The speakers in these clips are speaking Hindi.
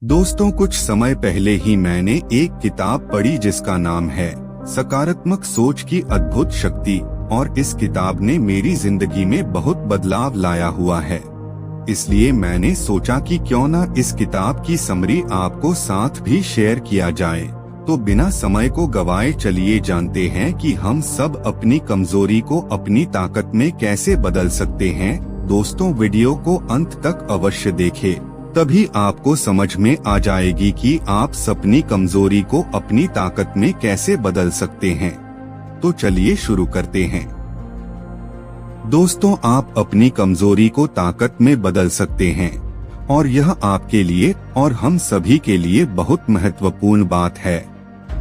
दोस्तों, कुछ समय पहले ही मैंने एक किताब पढ़ी जिसका नाम है सकारात्मक सोच की अद्भुत शक्ति, और इस किताब ने मेरी जिंदगी में बहुत बदलाव लाया हुआ है। इसलिए मैंने सोचा कि क्यों ना इस किताब की समरी आपको साथ भी शेयर किया जाए। तो बिना समय को गवाए चलिए जानते हैं कि हम सब अपनी कमजोरी को अपनी ताकत में कैसे बदल सकते हैं। दोस्तों, वीडियो को अंत तक अवश्य देखें, तभी आपको समझ में आ जाएगी कि आप अपनी कमजोरी को अपनी ताकत में कैसे बदल सकते हैं। तो चलिए शुरू करते हैं। दोस्तों, आप अपनी कमजोरी को ताकत में बदल सकते हैं, और यह आपके लिए और हम सभी के लिए बहुत महत्वपूर्ण बात है।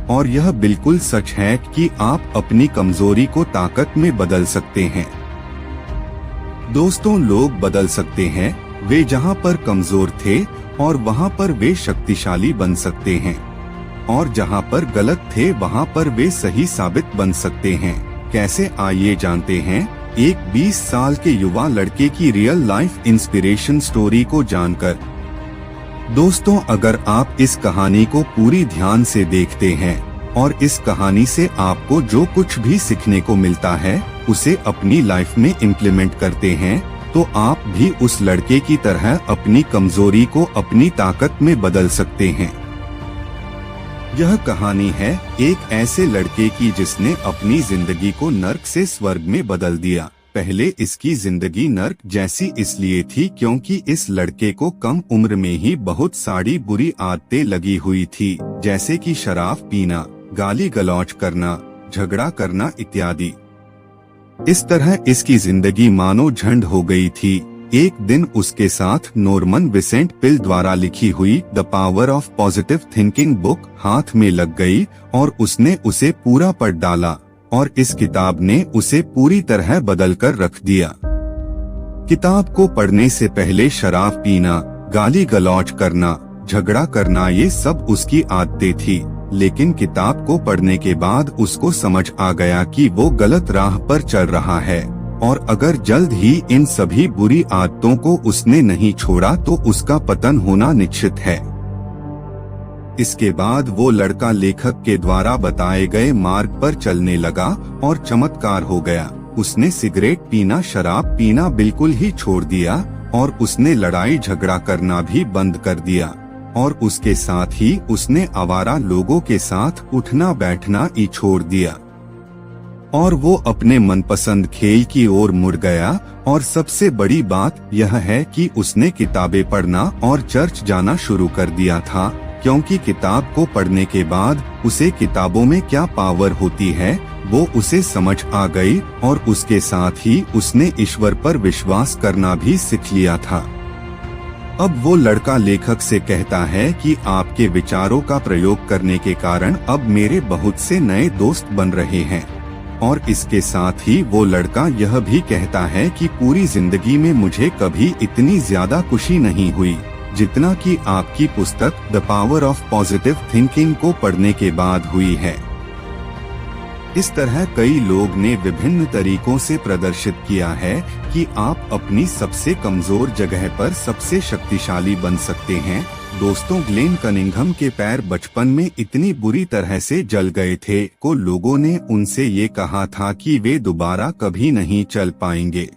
और यह बिल्कुल सच है कि आप अपनी कमजोरी को ताकत में बदल सकते हैं। दोस्तों, लोग बदल सकते हैं, वे जहां पर कमजोर थे और वहां पर वे शक्तिशाली बन सकते हैं, और जहां पर गलत थे वहां पर वे सही साबित बन सकते हैं। कैसे, आइए जानते हैं एक 20 साल के युवा लड़के की रियल लाइफ इंस्पिरेशन स्टोरी को जानकर। दोस्तों, अगर आप इस कहानी को पूरी ध्यान से देखते हैं और इस कहानी से आपको जो कुछ भी सीखने को मिलता है उसे अपनी लाइफ में इम्प्लीमेंट करते हैं, तो आप भी उस लड़के की तरह अपनी कमजोरी को अपनी ताकत में बदल सकते हैं। यह कहानी है एक ऐसे लड़के की जिसने अपनी जिंदगी को नर्क से स्वर्ग में बदल दिया। पहले इसकी जिंदगी नर्क जैसी इसलिए थी क्योंकि इस लड़के को कम उम्र में ही बहुत सारी बुरी आदतें लगी हुई थी, जैसे कि शराब पीना, गाली गलौज करना, झगड़ा करना इत्यादि। इस तरह इसकी जिंदगी मानो झंड हो गई थी। एक दिन उसके साथ नॉर्मन विसेंट पिल द्वारा लिखी हुई the power of positive thinking book हाथ में लग गई और उसने उसे पूरा पढ़ डाला, और इस किताब ने उसे पूरी तरह बदल कर रख दिया। किताब को पढ़ने से पहले शराब पीना, गाली गलौज करना, झगड़ा करना ये सब उसकी आदतें थी, लेकिन किताब को पढ़ने के बाद उसको समझ आ गया कि वो गलत राह पर चल रहा है, और अगर जल्द ही इन सभी बुरी आदतों को उसने नहीं छोड़ा तो उसका पतन होना निश्चित है। इसके बाद वो लड़का लेखक के द्वारा बताए गए मार्ग पर चलने लगा और चमत्कार हो गया। उसने सिगरेट पीना, शराब पीना बिल्कुल ही छोड़ दिया, और उसने लड़ाई झगड़ा करना भी बंद कर दिया, और उसके साथ ही उसने आवारा लोगों के साथ उठना बैठना ही छोड़ दिया, और वो अपने मनपसंद खेल की ओर मुड़ गया। और सबसे बड़ी बात यह है कि उसने किताबें पढ़ना और चर्च जाना शुरू कर दिया था, क्योंकि किताब को पढ़ने के बाद उसे किताबों में क्या पावर होती है वो उसे समझ आ गई, और उसके साथ ही उसने ईश्वर पर विश्वास करना भी सीख लिया था। अब वो लड़का लेखक से कहता है कि आपके विचारों का प्रयोग करने के कारण अब मेरे बहुत से नए दोस्त बन रहे हैं, और इसके साथ ही वो लड़का यह भी कहता है कि पूरी जिंदगी में मुझे कभी इतनी ज्यादा खुशी नहीं हुई जितना कि आपकी पुस्तक the power of positive thinking को पढ़ने के बाद हुई है। इस तरह कई लोग ने विभिन्न तरीकों से प्रदर्शित किया है कि आप अपनी सबसे कमजोर जगह पर सबसे शक्तिशाली बन सकते हैं। दोस्तों, ग्लेन कनिंघम के पैर बचपन में इतनी बुरी तरह से जल गए थे को लोगों ने उनसे ये कहा था कि वे दोबारा कभी नहीं चल पाएंगे,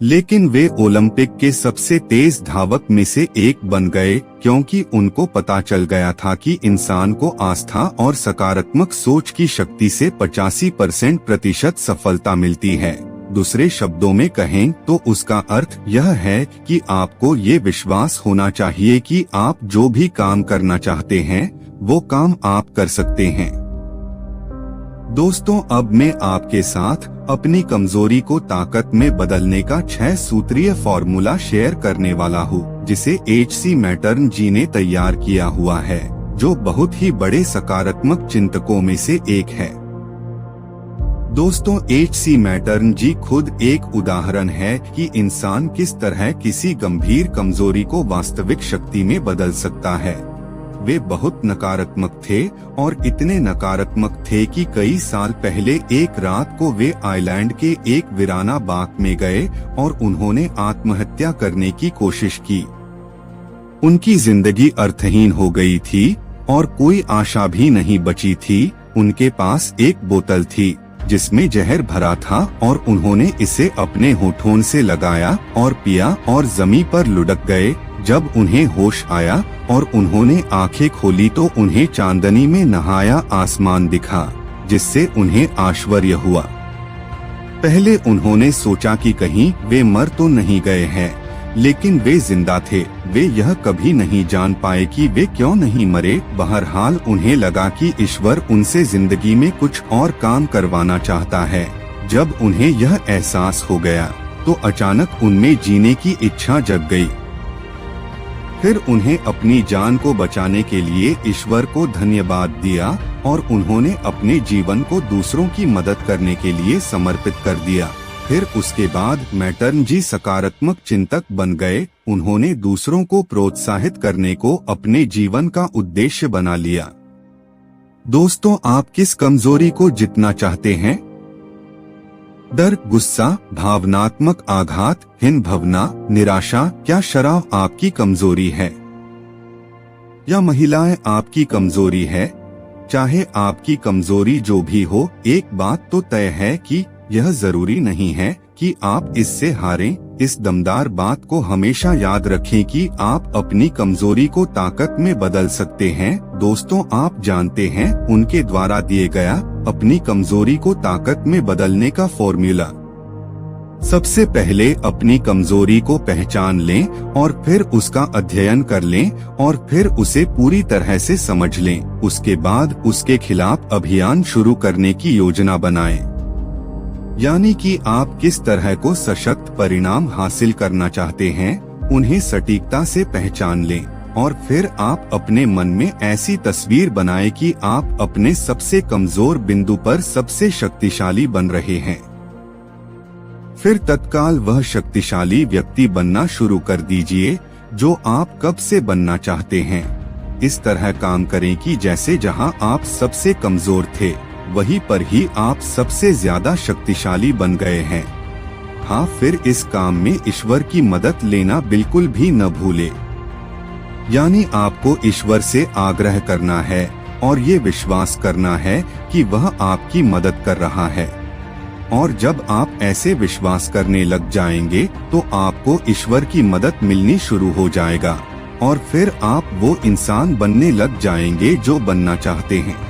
लेकिन वे ओलंपिक के सबसे तेज धावक में से एक बन गए, क्योंकि उनको पता चल गया था कि इंसान को आस्था और सकारात्मक सोच की शक्ति से 85% सफलता मिलती है। दूसरे शब्दों में कहें तो उसका अर्थ यह है कि आपको ये विश्वास होना चाहिए कि आप जो भी काम करना चाहते हैं वो काम आप कर सकते हैं। दोस्तों, अब मैं आपके साथ अपनी कमजोरी को ताकत में बदलने का 6 सूत्रीय फॉर्मूला शेयर करने वाला हूँ, जिसे H.C. मैटर्न जी ने तैयार किया हुआ है, जो बहुत ही बड़े सकारात्मक चिंतकों में से एक है। दोस्तों, H.C. मैटर्न जी खुद एक उदाहरण है कि इंसान किस तरह किसी गंभीर कमजोरी को वास्तविक शक्ति में बदल सकता है। वे बहुत नकारात्मक थे, और इतने नकारात्मक थे कि कई साल पहले एक रात को वे आइलैंड के एक वीराना बाग में गए और उन्होंने आत्महत्या करने की कोशिश की। उनकी जिंदगी अर्थहीन हो गई थी और कोई आशा भी नहीं बची थी। उनके पास एक बोतल थी जिसमें जहर भरा था और उन्होंने इसे अपने होठों से लगाया और पिया और जमीन पर लुढ़क गए। जब उन्हें होश आया और उन्होंने आंखें खोली तो उन्हें चांदनी में नहाया आसमान दिखा, जिससे उन्हें आश्चर्य हुआ। पहले उन्होंने सोचा कि कहीं वे मर तो नहीं गए हैं, लेकिन वे जिंदा थे। वे यह कभी नहीं जान पाए कि वे क्यों नहीं मरे। बहरहाल उन्हें लगा कि ईश्वर उनसे जिंदगी में कुछ और काम करवाना चाहता है। जब उन्हें यह एहसास हो गया तो अचानक उनमें जीने की इच्छा जग गई। फिर उन्हें अपनी जान को बचाने के लिए ईश्वर को धन्यवाद दिया और उन्होंने अपने जीवन को दूसरों की मदद करने के लिए समर्पित कर दिया। फिर उसके बाद मैटर्न जी सकारात्मक चिंतक बन गए। उन्होंने दूसरों को प्रोत्साहित करने को अपने जीवन का उद्देश्य बना लिया। दोस्तों, आप किस कमजोरी को जीतना चाहते हैं? डर, गुस्सा, भावनात्मक आघात, हीन भावना, निराशा? क्या शराब आपकी कमजोरी है या महिलाएं आपकी कमजोरी है? चाहे आपकी कमजोरी जो भी हो, एक बात तो तय है कि यह जरूरी नहीं है कि आप इससे हारें। इस दमदार बात को हमेशा याद रखें कि आप अपनी कमजोरी को ताकत में बदल सकते हैं। दोस्तों, आप जानते हैं उनके द्वारा दिए गया अपनी कमजोरी को ताकत में बदलने का फॉर्मूला? सबसे पहले अपनी कमजोरी को पहचान लें और फिर उसका अध्ययन कर लें और फिर उसे पूरी तरह से समझ लें। उसके बाद उसके खिलाफ अभियान शुरू करने की योजना बनाएं। यानी कि आप किस तरह को सशक्त परिणाम हासिल करना चाहते हैं, उन्हें सटीकता से पहचान लें और फिर आप अपने मन में ऐसी तस्वीर बनाएं कि आप अपने सबसे कमजोर बिंदु पर सबसे शक्तिशाली बन रहे हैं। फिर तत्काल वह शक्तिशाली व्यक्ति बनना शुरू कर दीजिए जो आप कब से बनना चाहते हैं। इस तरह काम करें कि जैसे जहां आप सबसे कमजोर थे वहीं पर ही आप सबसे ज्यादा शक्तिशाली बन गए हैं। हाँ, फिर इस काम में ईश्वर की मदद लेना बिल्कुल भी न भूले। यानी आपको ईश्वर से आग्रह करना है और ये विश्वास करना है कि वह आपकी मदद कर रहा है। और जब आप ऐसे विश्वास करने लग जाएंगे तो आपको ईश्वर की मदद मिलनी शुरू हो जाएगा और फिर आप वो इंसान बनने लग जाएंगे जो बनना चाहते हैं।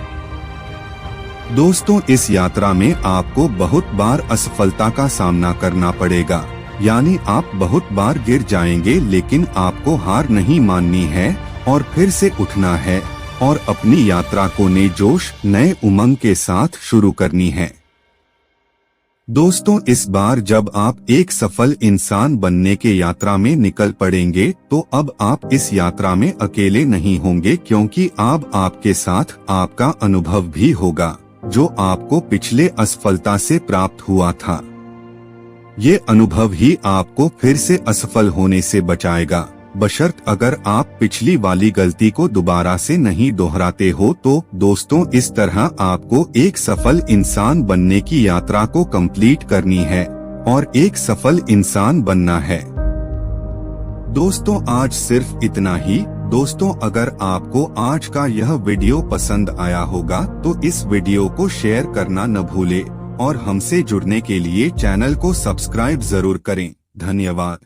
दोस्तों, इस यात्रा में आपको बहुत बार असफलता का सामना करना पड़ेगा। यानी आप बहुत बार गिर जाएंगे, लेकिन आपको हार नहीं माननी है और फिर से उठना है और अपनी यात्रा को नए जोश, नए उमंग के साथ शुरू करनी है। दोस्तों, इस बार जब आप एक सफल इंसान बनने के यात्रा में निकल पड़ेंगे तो अब आप इस यात्रा में अकेले नहीं होंगे, क्योंकि अब आपके साथ आपका अनुभव भी होगा जो आपको पिछले असफलता से प्राप्त हुआ था। ये अनुभव ही आपको फिर से असफल होने से बचाएगा, बशर्त अगर आप पिछली वाली गलती को दोबारा से नहीं दोहराते हो। तो दोस्तों, इस तरह आपको एक सफल इंसान बनने की यात्रा को कंप्लीट करनी है और एक सफल इंसान बनना है। दोस्तों, आज सिर्फ इतना ही। दोस्तों, अगर आपको आज का यह वीडियो पसंद आया होगा तो इस वीडियो को शेयर करना न भूले और हमसे जुड़ने के लिए चैनल को सब्सक्राइब जरूर करें। धन्यवाद।